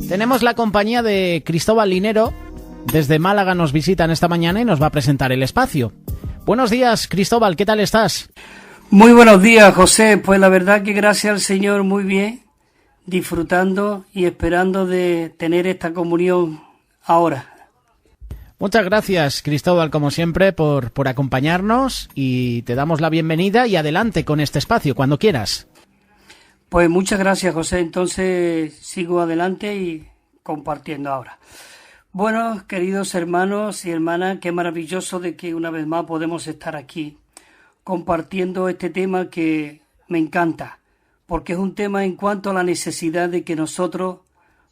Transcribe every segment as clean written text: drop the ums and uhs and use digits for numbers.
Tenemos la compañía de Cristóbal Linero. Desde Málaga nos visitan esta mañana y nos va a presentar el espacio. Buenos días, Cristóbal, ¿qué tal estás? Muy buenos días, José. Pues la verdad que gracias al Señor muy bien, disfrutando y esperando de tener esta comunión ahora. Muchas gracias, Cristóbal, como siempre, por acompañarnos, y te damos la bienvenida y adelante con este espacio, cuando quieras. Pues muchas gracias, José. Entonces sigo adelante y compartiendo ahora. Bueno, queridos hermanos y hermanas, qué maravilloso de que una vez más podemos estar aquí compartiendo este tema que me encanta, porque es un tema en cuanto a la necesidad de que nosotros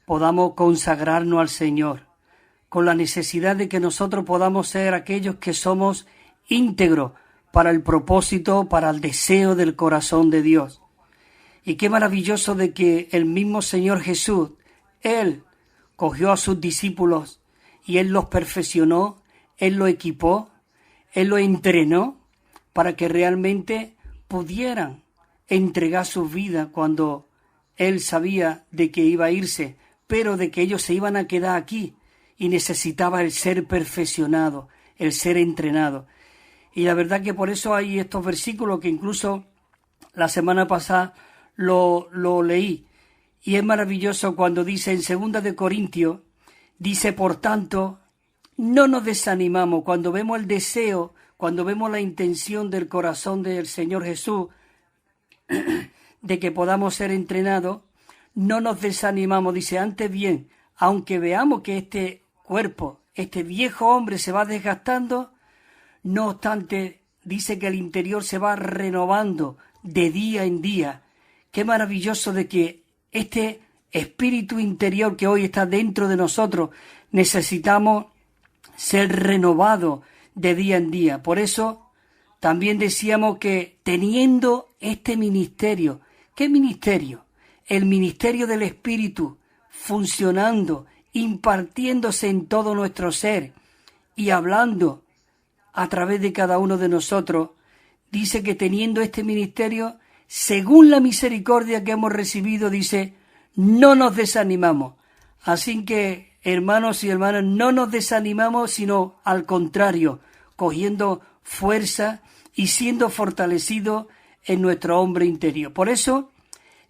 podamos consagrarnos al Señor, con la necesidad de que nosotros podamos ser aquellos que somos íntegros para el propósito, para el deseo del corazón de Dios. Y qué maravilloso de que el mismo Señor Jesús, Él cogió a sus discípulos y Él los perfeccionó, Él los equipó, Él los entrenó para que realmente pudieran entregar su vida cuando Él sabía de que iba a irse, pero de que ellos se iban a quedar aquí y necesitaba el ser perfeccionado, el ser entrenado. Y la verdad que por eso hay estos versículos que incluso la semana pasada lo leí. Y es maravilloso cuando dice en 2 de Corintios, dice, por tanto, no nos desanimamos cuando vemos el deseo, cuando vemos la intención del corazón del Señor Jesús de que podamos ser entrenados, no nos desanimamos. Dice, antes bien, aunque veamos que este cuerpo, este viejo hombre se va desgastando, no obstante, dice que el interior se va renovando de día en día. Qué maravilloso de que este espíritu interior que hoy está dentro de nosotros, necesitamos ser renovados de día en día. Por eso también decíamos que teniendo este ministerio, ¿qué ministerio? El ministerio del Espíritu funcionando, impartiéndose en todo nuestro ser y hablando a través de cada uno de nosotros, dice que teniendo este ministerio, según la misericordia que hemos recibido, dice, no nos desanimamos. Así que, hermanos y hermanas, no nos desanimamos, sino al contrario, cogiendo fuerza y siendo fortalecidos en nuestro hombre interior. Por eso,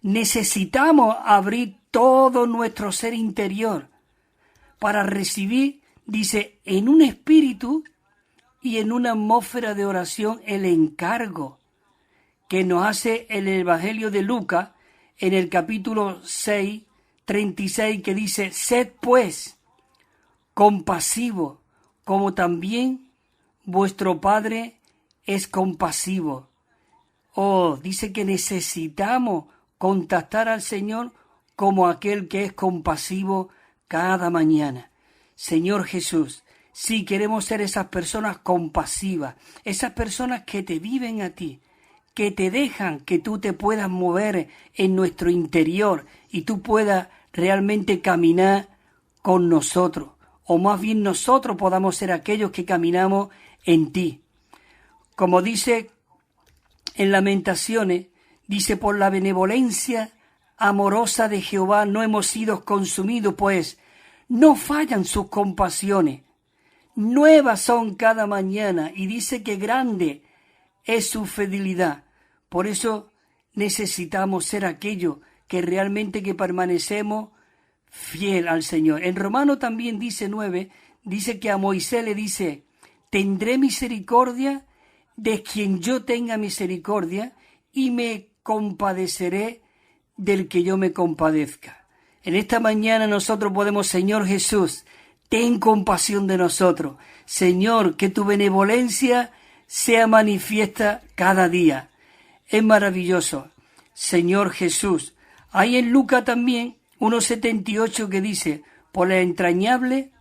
necesitamos abrir todo nuestro ser interior para recibir, dice, en un espíritu y en una atmósfera de oración el encargo que nos hace el Evangelio de Lucas en el capítulo 6, 36, que dice, sed pues compasivos, como también vuestro Padre es compasivo. Oh, dice que necesitamos contactar al Señor como aquel que es compasivo cada mañana. Señor Jesús, si queremos ser esas personas compasivas, esas personas que te viven a ti, que te dejan que tú te puedas mover en nuestro interior y tú puedas realmente caminar con nosotros, o más bien nosotros podamos ser aquellos que caminamos en ti. Como dice en Lamentaciones, dice, por la benevolencia amorosa de Jehová no hemos sido consumidos, pues no fallan sus compasiones, nuevas son cada mañana, y dice que grande es su fidelidad. Por eso necesitamos ser aquellos que realmente que permanecemos fiel al Señor. En Romanos también dice 9, dice que a Moisés le dice, tendré misericordia de quien yo tenga misericordia y me compadeceré del que yo me compadezca. En esta mañana nosotros podemos, Señor Jesús, ten compasión de nosotros. Señor, que tu benevolencia sea manifiesta cada día. Es maravilloso. Señor Jesús. Hay en Lucas también 1:78 que dice, por la entrañable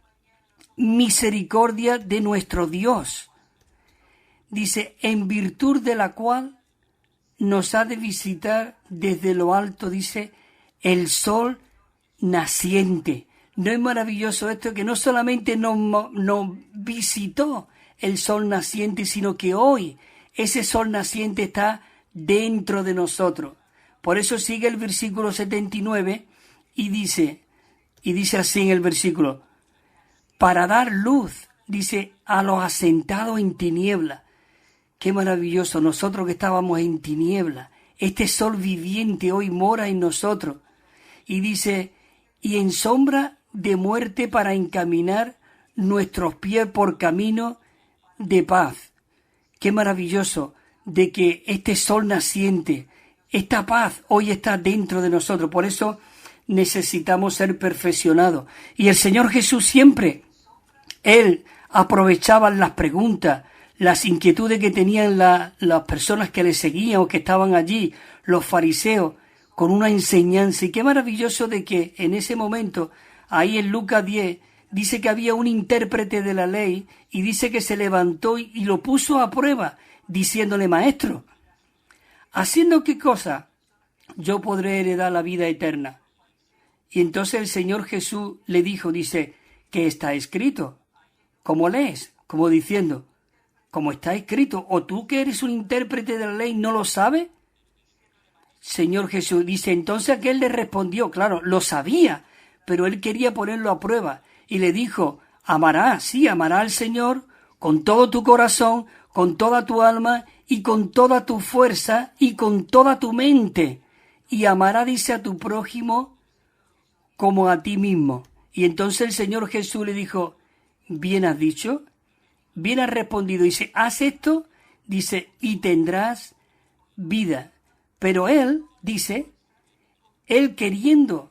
misericordia de nuestro Dios. Dice, en virtud de la cual nos ha de visitar desde lo alto, dice, el sol naciente. ¿No es maravilloso esto? Que no solamente nos visitó el sol naciente, sino que hoy ese sol naciente está dentro de nosotros. Por eso sigue el versículo 79 y dice, Y dice así en el versículo, para dar luz, dice, a los asentados en tiniebla. Qué maravilloso, nosotros que estábamos en tiniebla, este sol viviente hoy mora en nosotros. Y dice, y en sombra de muerte para encaminar nuestros pies por camino de paz. Qué maravilloso de que este sol naciente, esta paz hoy está dentro de nosotros. Por eso necesitamos ser perfeccionados. Y el Señor Jesús siempre, Él aprovechaba las preguntas, las inquietudes que tenían las personas que le seguían o que estaban allí, los fariseos, con una enseñanza. Y qué maravilloso de que en ese momento, ahí en Lucas 10, dice que había un intérprete de la ley y dice que se levantó y lo puso a prueba, diciéndole, maestro, ¿haciendo qué cosa yo podré heredar la vida eterna? Y entonces el Señor Jesús le dijo, dice, ¿qué está escrito? ¿Cómo lees? Como diciendo, ¿cómo está escrito? ¿O tú que eres un intérprete de la ley no lo sabes? Señor Jesús dice, entonces aquel le respondió, claro, lo sabía, pero él quería ponerlo a prueba. Y le dijo, amará al Señor con todo tu corazón, con toda tu alma y con toda tu fuerza y con toda tu mente. Y amará, dice, a tu prójimo como a ti mismo. Y entonces el Señor Jesús le dijo, bien has dicho, bien has respondido. Dice, haz esto, dice, y tendrás vida. Pero él, dice, él queriendo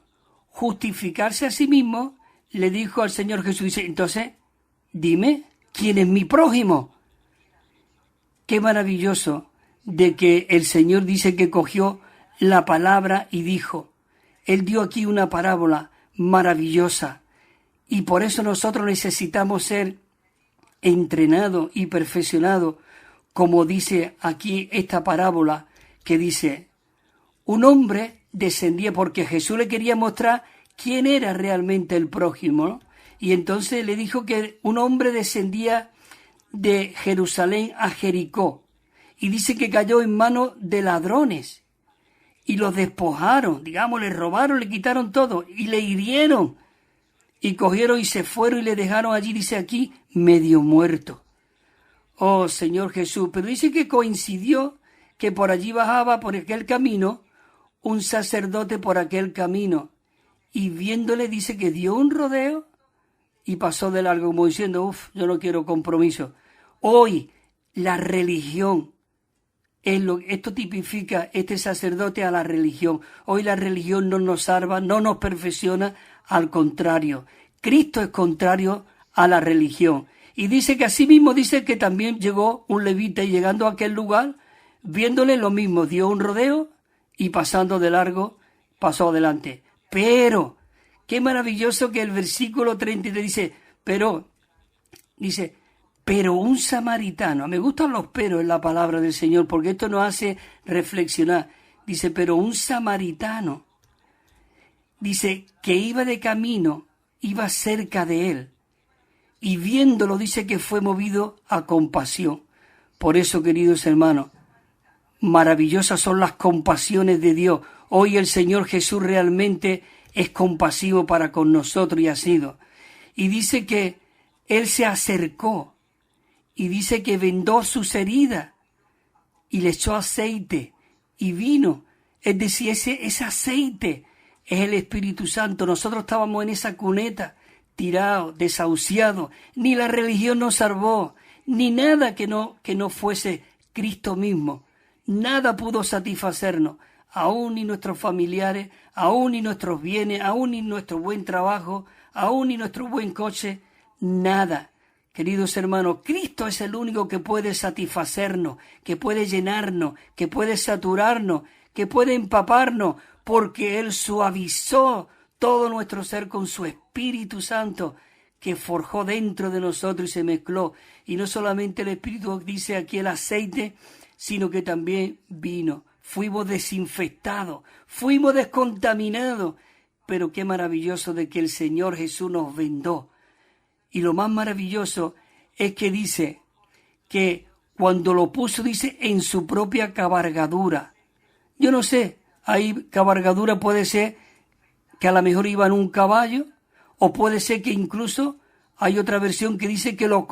justificarse a sí mismo, le dijo al Señor Jesús, dice, entonces, dime, ¿quién es mi prójimo? Qué maravilloso de que el Señor dice que cogió la palabra y dijo, Él dio aquí una parábola maravillosa y por eso nosotros necesitamos ser entrenados y perfeccionados, como dice aquí esta parábola que dice, un hombre descendía porque Jesús le quería mostrar quién era realmente el prójimo, ¿no? Y entonces le dijo que un hombre descendía de Jerusalén a Jericó y dice que cayó en manos de ladrones y los despojaron, digamos, le robaron, le quitaron todo y le hirieron y cogieron y se fueron y le dejaron allí, dice aquí, medio muerto. Oh Señor Jesús, pero dice que coincidió que por allí bajaba por aquel camino un sacerdote por aquel camino y viéndole dice que dio un rodeo y pasó de largo como diciendo, yo no quiero compromiso. Hoy la religión, esto tipifica este sacerdote a la religión. Hoy la religión no nos salva, no nos perfecciona, al contrario. Cristo es contrario a la religión. Y dice que así mismo dice que también llegó un levita y llegando a aquel lugar, viéndole lo mismo, dio un rodeo y pasando de largo, pasó adelante. Pero, qué maravilloso que el versículo 33 dice, pero un samaritano, me gustan los peros en la palabra del Señor, porque esto nos hace reflexionar. Dice, pero un samaritano, dice, que iba de camino, iba cerca de él, y viéndolo dice que fue movido a compasión. Por eso, queridos hermanos, maravillosas son las compasiones de Dios. Hoy el Señor Jesús realmente es compasivo para con nosotros y ha sido. Y dice que Él se acercó y dice que vendó sus heridas y le echó aceite y vino. Es decir, ese aceite es el Espíritu Santo. Nosotros estábamos en esa cuneta, tirados, desahuciados. Ni la religión nos salvó, ni nada que no fuese Cristo mismo. Nada pudo satisfacernos, aún ni nuestros familiares, aún ni nuestros bienes, aún ni nuestro buen trabajo, aún ni nuestro buen coche, nada. Queridos hermanos, Cristo es el único que puede satisfacernos, que puede llenarnos, que puede saturarnos, que puede empaparnos, porque Él suavizó todo nuestro ser con su Espíritu Santo, que forjó dentro de nosotros y se mezcló. Y no solamente el Espíritu, dice aquí el aceite, sino que también vino. Fuimos desinfectados, fuimos descontaminados, pero qué maravilloso de que el Señor Jesús nos vendó. Y lo más maravilloso es que dice que cuando lo puso, dice, en su propia cabalgadura. Yo no sé, ahí cabalgadura puede ser que a lo mejor iba en un caballo, O puede ser que incluso hay otra versión que dice que lo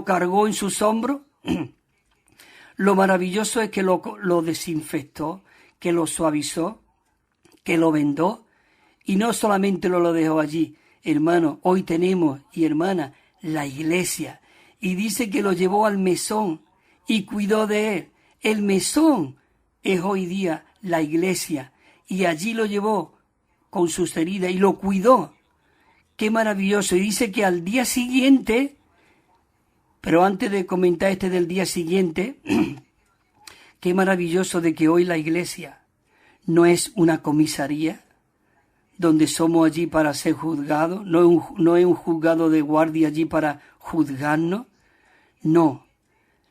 cargó en sus hombros. Lo maravilloso es que lo desinfectó, que lo suavizó, que lo vendó, y no solamente lo dejó allí. Hermano, hoy tenemos, y hermana, la iglesia, y dice que lo llevó al mesón y cuidó de él. El mesón es hoy día la iglesia, y allí lo llevó con sus heridas y lo cuidó. Qué maravilloso. Y dice que al día siguiente, pero antes de comentar del día siguiente, qué maravilloso de que hoy la iglesia no es una comisaría donde somos allí para ser juzgados, no es un juzgado de guardia allí para juzgarnos. No,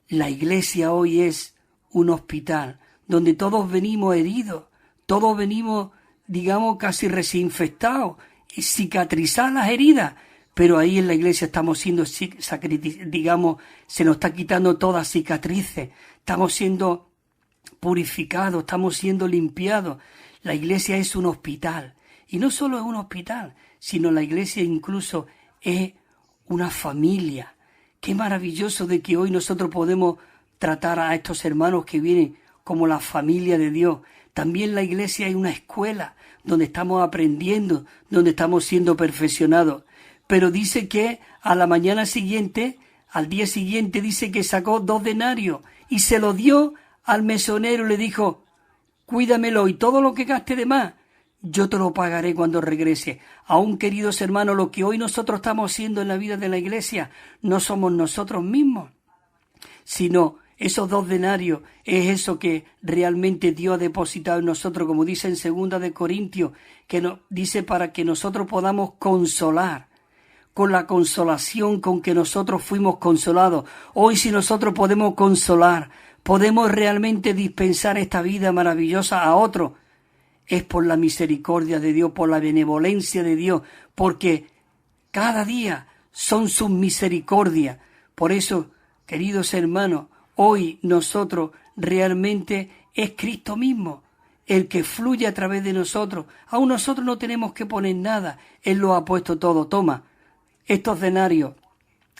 la iglesia hoy es un hospital donde todos venimos heridos, todos venimos, digamos, casi recién infectados, cicatrizar las heridas, pero ahí en la iglesia estamos siendo, digamos, se nos está quitando todas cicatrices, estamos siendo purificados, estamos siendo limpiados. La iglesia es un hospital, y no solo es un hospital, sino la iglesia incluso es una familia. Qué maravilloso de que hoy nosotros podemos tratar a estos hermanos que vienen como la familia de Dios. También la iglesia es una escuela donde estamos aprendiendo, donde estamos siendo perfeccionados. Pero dice que a la mañana siguiente, al día siguiente, dice que sacó 2 denarios y se lo dio al mesonero y le dijo: cuídamelo, y todo lo que gaste de más, yo te lo pagaré cuando regrese. Aún, queridos hermanos, lo que hoy nosotros estamos haciendo en la vida de la iglesia no somos nosotros mismos, sino esos 2 denarios es eso que realmente Dios ha depositado en nosotros, como dice en 2 de Corintios, que nos dice para que nosotros podamos consolar, con la consolación con que nosotros fuimos consolados. Hoy, si nosotros podemos consolar, podemos realmente dispensar esta vida maravillosa a otros, es por la misericordia de Dios, por la benevolencia de Dios, porque cada día son sus misericordias. Por eso, queridos hermanos, hoy nosotros realmente es Cristo mismo el que fluye a través de nosotros. Aún nosotros no tenemos que poner nada, Él lo ha puesto todo. Toma estos denarios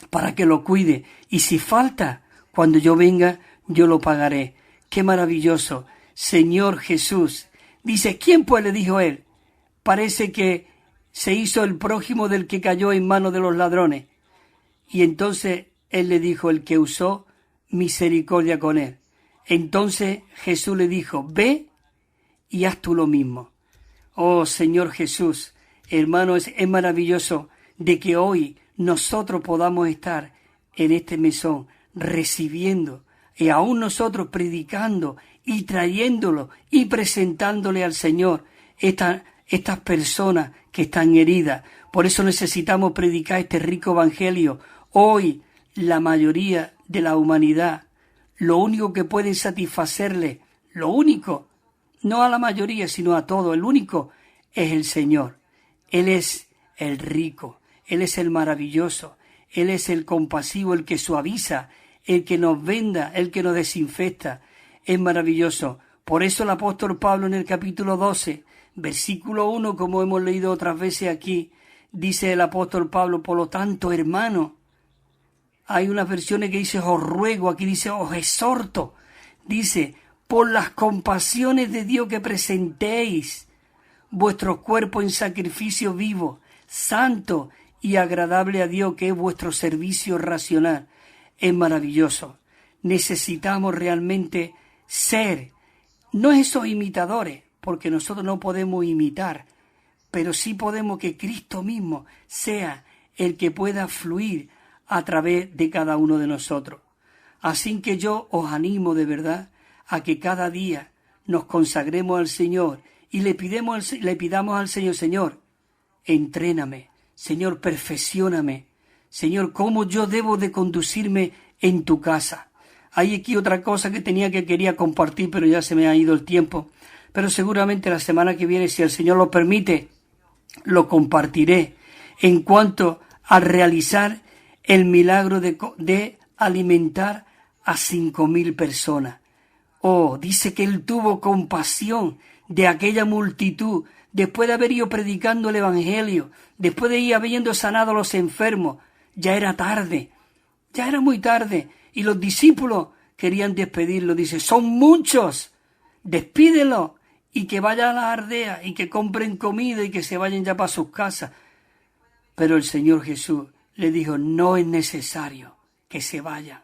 para que lo cuide, y si falta, cuando yo venga, yo lo pagaré. Qué maravilloso, Señor Jesús. Dice: ¿quién pues? Le dijo él. Parece que se hizo el prójimo del que cayó en manos de los ladrones. Y entonces él le dijo: el que usó misericordia con él. Entonces Jesús le dijo: ve y haz tú lo mismo. Oh Señor Jesús, hermano, es maravilloso de que hoy nosotros podamos estar en este mesón recibiendo, y aún nosotros predicando y trayéndolo y presentándole al Señor estas personas que están heridas. Por eso necesitamos predicar este rico evangelio. Hoy la mayoría de la humanidad, lo único que puede satisfacerle, lo único, no a la mayoría sino a todo, el único es el Señor. Él es el rico, Él es el maravilloso, Él es el compasivo, el que suaviza, el que nos venda, el que nos desinfecta. Es maravilloso. Por eso el apóstol Pablo en el capítulo 12, versículo 1, como hemos leído otras veces aquí, dice el apóstol Pablo: por lo tanto, hermano, hay unas versiones que dice os ruego, aquí dice os exhorto, dice: por las compasiones de Dios, que presentéis vuestros cuerpos en sacrificio vivo, santo y agradable a Dios, que es vuestro servicio racional. Es maravilloso. Necesitamos realmente ser, no esos imitadores, porque nosotros no podemos imitar, pero sí podemos que Cristo mismo sea el que pueda fluir a través de cada uno de nosotros. Así que yo os animo de verdad a que cada día nos consagremos al Señor y le pidamos al Señor: Señor, entréname, Señor, perfeccióname, Señor, cómo yo debo de conducirme en tu casa. Hay aquí otra cosa que quería compartir, pero ya se me ha ido el tiempo. Pero seguramente la semana que viene, si el Señor lo permite, lo compartiré en cuanto a realizar el milagro de alimentar a 5.000 personas. Oh, dice que Él tuvo compasión de aquella multitud después de haber ido predicando el Evangelio, después de ir habiendo sanado a los enfermos, ya era tarde, ya era muy tarde, y los discípulos querían despedirlo. Dice, son muchos, despídelo y que vayan a las aldeas y que compren comida y que se vayan ya para sus casas. Pero el Señor Jesús le dijo, no es necesario que se vayan.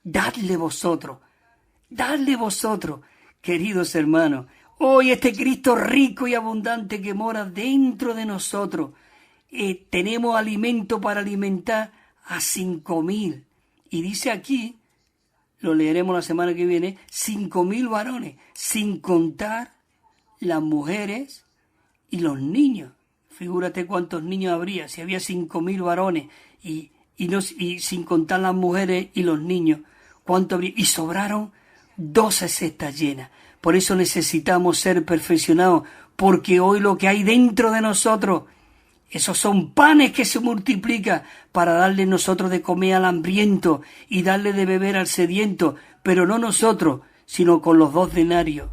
Dadle vosotros, queridos hermanos, hoy este Cristo rico y abundante que mora dentro de nosotros, tenemos alimento para alimentar a 5.000. Y dice aquí, lo leeremos la semana que viene, 5.000 varones, sin contar las mujeres y los niños. Figúrate cuántos niños habría, si había 5.000 varones y sin contar las mujeres y los niños, ¿cuánto habría? Y sobraron 12 cestas llenas. Por eso necesitamos ser perfeccionados, porque hoy lo que hay dentro de nosotros, esos son panes que se multiplican para darle nosotros de comer al hambriento y darle de beber al sediento, pero no nosotros, sino con los 2 denarios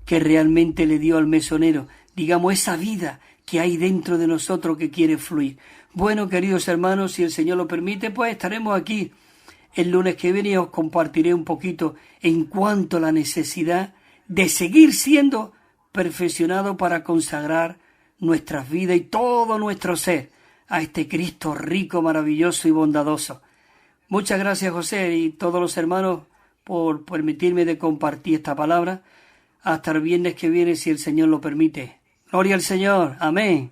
que realmente le dio al mesonero. Digamos, esa vida que hay dentro de nosotros que quiere fluir. Bueno, queridos hermanos, si el Señor lo permite, pues estaremos aquí el lunes que viene y os compartiré un poquito en cuanto a la necesidad de seguir siendo perfeccionados para consagrar nuestras vidas y todo nuestro ser a este Cristo rico, maravilloso y bondadoso. Muchas gracias, José, y todos los hermanos por permitirme de compartir esta palabra. Hasta el viernes que viene, si el Señor lo permite. Gloria al Señor. Amén.